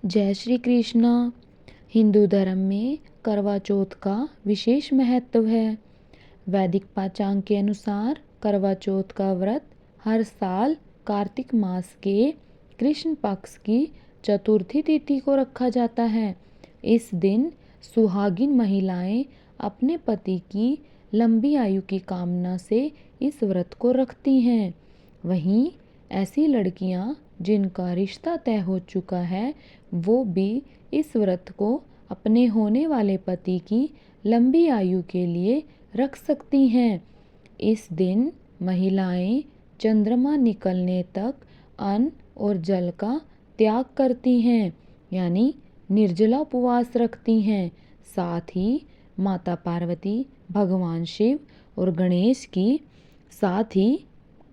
जय श्री कृष्णा। हिंदू धर्म में करवा चौथ का विशेष महत्व है। वैदिक पांचांग के अनुसार करवा चौथ का व्रत हर साल कार्तिक मास के कृष्ण पक्ष की चतुर्थी तिथि को रखा जाता है। इस दिन सुहागिन महिलाएं अपने पति की लंबी आयु की कामना से इस व्रत को रखती हैं। वहीं ऐसी लड़कियां जिनका रिश्ता तय हो चुका है वो भी इस व्रत को अपने होने वाले पति की लंबी आयु के लिए रख सकती हैं। इस दिन महिलाएं चंद्रमा निकलने तक अन्न और जल का त्याग करती हैं, यानी निर्जला उपवास रखती हैं। साथ ही माता पार्वती, भगवान शिव और गणेश की, साथ ही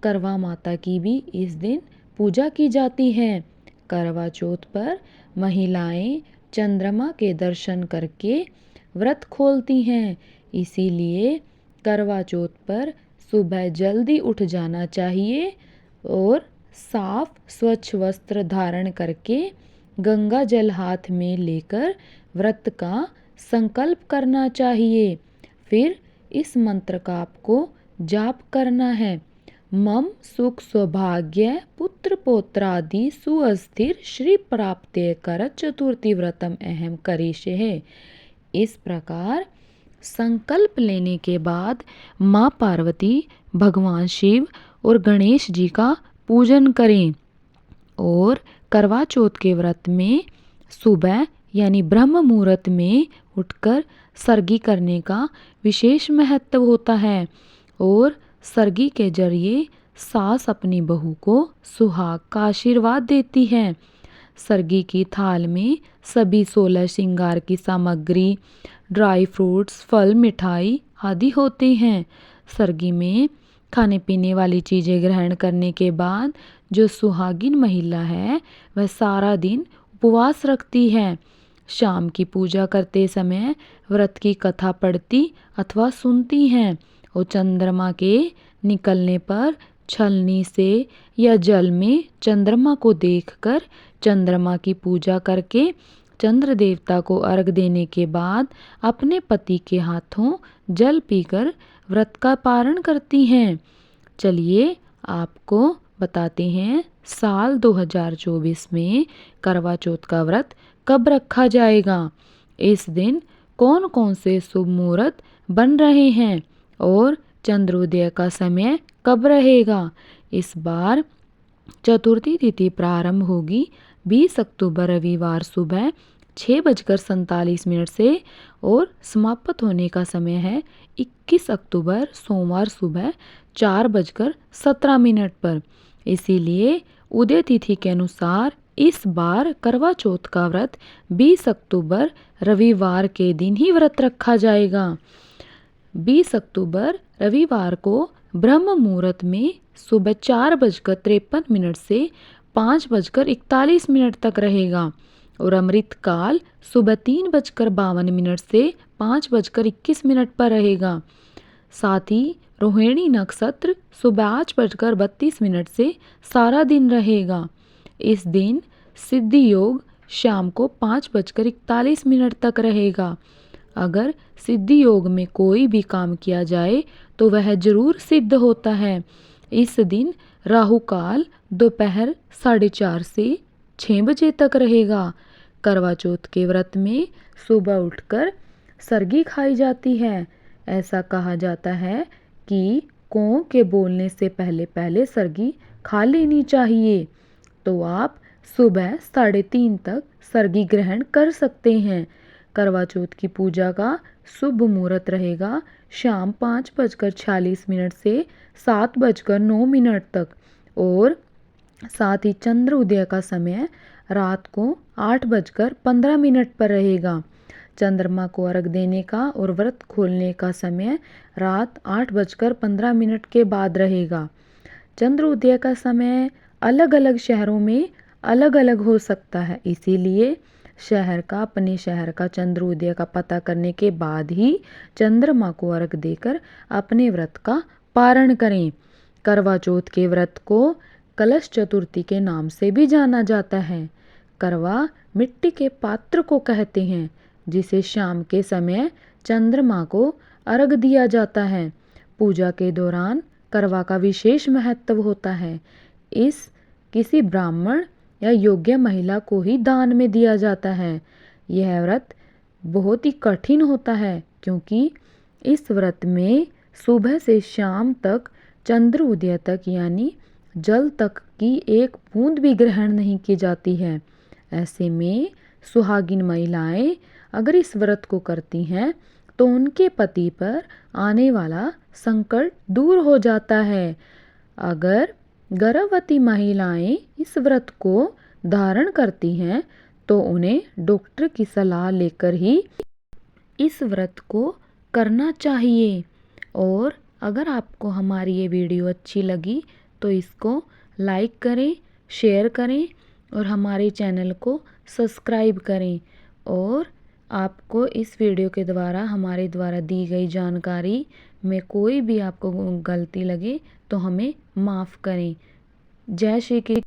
करवा माता की भी इस दिन पूजा की जाती है। करवा चौथ पर महिलाएं चंद्रमा के दर्शन करके व्रत खोलती हैं। इसीलिए करवा चौथ पर सुबह जल्दी उठ जाना चाहिए और साफ स्वच्छ वस्त्र धारण करके गंगा जल हाथ में लेकर व्रत का संकल्प करना चाहिए। फिर इस मंत्र का आपको जाप करना है। मम सुख सौभाग्य पुत्र पौत्रादि सुअस्थिर श्री प्राप्ते कर चतुर्थी व्रतम अहम करिष्ये है। इस प्रकार संकल्प लेने के बाद माँ पार्वती, भगवान शिव और गणेश जी का पूजन करें। और करवा चौथ के व्रत में सुबह यानी ब्रह्म मुहूर्त में उठकर सरगी करने का विशेष महत्व होता है। और सरगी के जरिए सास अपनी बहू को सुहाग का आशीर्वाद देती है। सरगी की थाल में सभी 16 श्रृंगार की सामग्री, ड्राई फ्रूट्स, फल, मिठाई आदि होते हैं। सरगी में खाने पीने वाली चीज़ें ग्रहण करने के बाद जो सुहागिन महिला है वह सारा दिन उपवास रखती है। शाम की पूजा करते समय व्रत की कथा पढ़ती अथवा सुनती हैं और चंद्रमा के निकलने पर छलनी से या जल में चंद्रमा को देखकर चंद्रमा की पूजा करके चंद्र देवता को अर्घ देने के बाद अपने पति के हाथों जल पीकर व्रत का पारण करती हैं। चलिए आपको बताते हैं साल 2024 में करवा चौथ का व्रत कब रखा जाएगा। इस दिन कौन कौन से शुभ मुहूर्त बन रहे हैं और चंद्रोदय का समय कब रहेगा। इस बार चतुर्थी तिथि प्रारंभ होगी 20 अक्टूबर रविवार सुबह 6:47 से और समाप्त होने का समय है 21 अक्टूबर सोमवार सुबह 4:17 पर। इसीलिए उदय तिथि के अनुसार इस बार करवा चौथ का व्रत 20 अक्टूबर रविवार के दिन ही व्रत रखा जाएगा। 20 अक्टूबर रविवार को ब्रह्म मुहूर्त में सुबह 4:53 से 5:41 तक रहेगा और अमृत काल सुबह 3:52 से 5:21 पर रहेगा। साथ ही रोहिणी नक्षत्र सुबह 8:32 से सारा दिन रहेगा। इस दिन सिद्धि योग शाम को 5:41 तक रहेगा। अगर सिद्धि योग में कोई भी काम किया जाए तो वह जरूर सिद्ध होता है। इस दिन राहु काल दोपहर 4:30 से 6 बजे तक रहेगा। करवा चौथ के व्रत में सुबह उठकर सरगी खाई जाती है। ऐसा कहा जाता है कि कौ के बोलने से पहले पहले सरगी खा लेनी चाहिए। तो आप सुबह 3:30 तक सरगी ग्रहण कर सकते हैं। करवा चौथ की पूजा का शुभ मुहूर्त रहेगा शाम 5:46 से 7:09 तक और साथ ही चंद्र उदय का समय रात को 8:15 पर रहेगा। चंद्रमा को अर्घ देने का और व्रत खोलने का समय रात 8:15 के बाद रहेगा। चंद्र उदय का समय अलग अलग शहरों में अलग अलग हो सकता है, इसीलिए अपने शहर का चंद्रोदय का पता करने के बाद ही चंद्रमा को अर्घ देकर अपने व्रत का पारण करें। करवा चौथ के व्रत को कलश चतुर्थी के नाम से भी जाना जाता है। करवा मिट्टी के पात्र को कहते हैं, जिसे शाम के समय चंद्रमा को अर्घ दिया जाता है। पूजा के दौरान करवा का विशेष महत्व होता है। इस किसी ब्राह्मण या योग्य महिला को ही दान में दिया जाता है। यह व्रत बहुत ही कठिन होता है, क्योंकि इस व्रत में सुबह से शाम तक चंद्र उदय तक यानी जल तक की एक बूंद भी ग्रहण नहीं की जाती है। ऐसे में सुहागिन महिलाएं अगर इस व्रत को करती हैं तो उनके पति पर आने वाला संकट दूर हो जाता है। अगर गर्भवती महिलाएं इस व्रत को धारण करती हैं तो उन्हें डॉक्टर की सलाह लेकर ही इस व्रत को करना चाहिए। और अगर आपको हमारी ये वीडियो अच्छी लगी तो इसको लाइक करें, शेयर करें और हमारे चैनल को सब्सक्राइब करें। और आपको इस वीडियो के द्वारा हमारे द्वारा दी गई जानकारी में कोई भी आपको गलती लगे तो हमें माफ़ करें। जय श्री कृष्ण।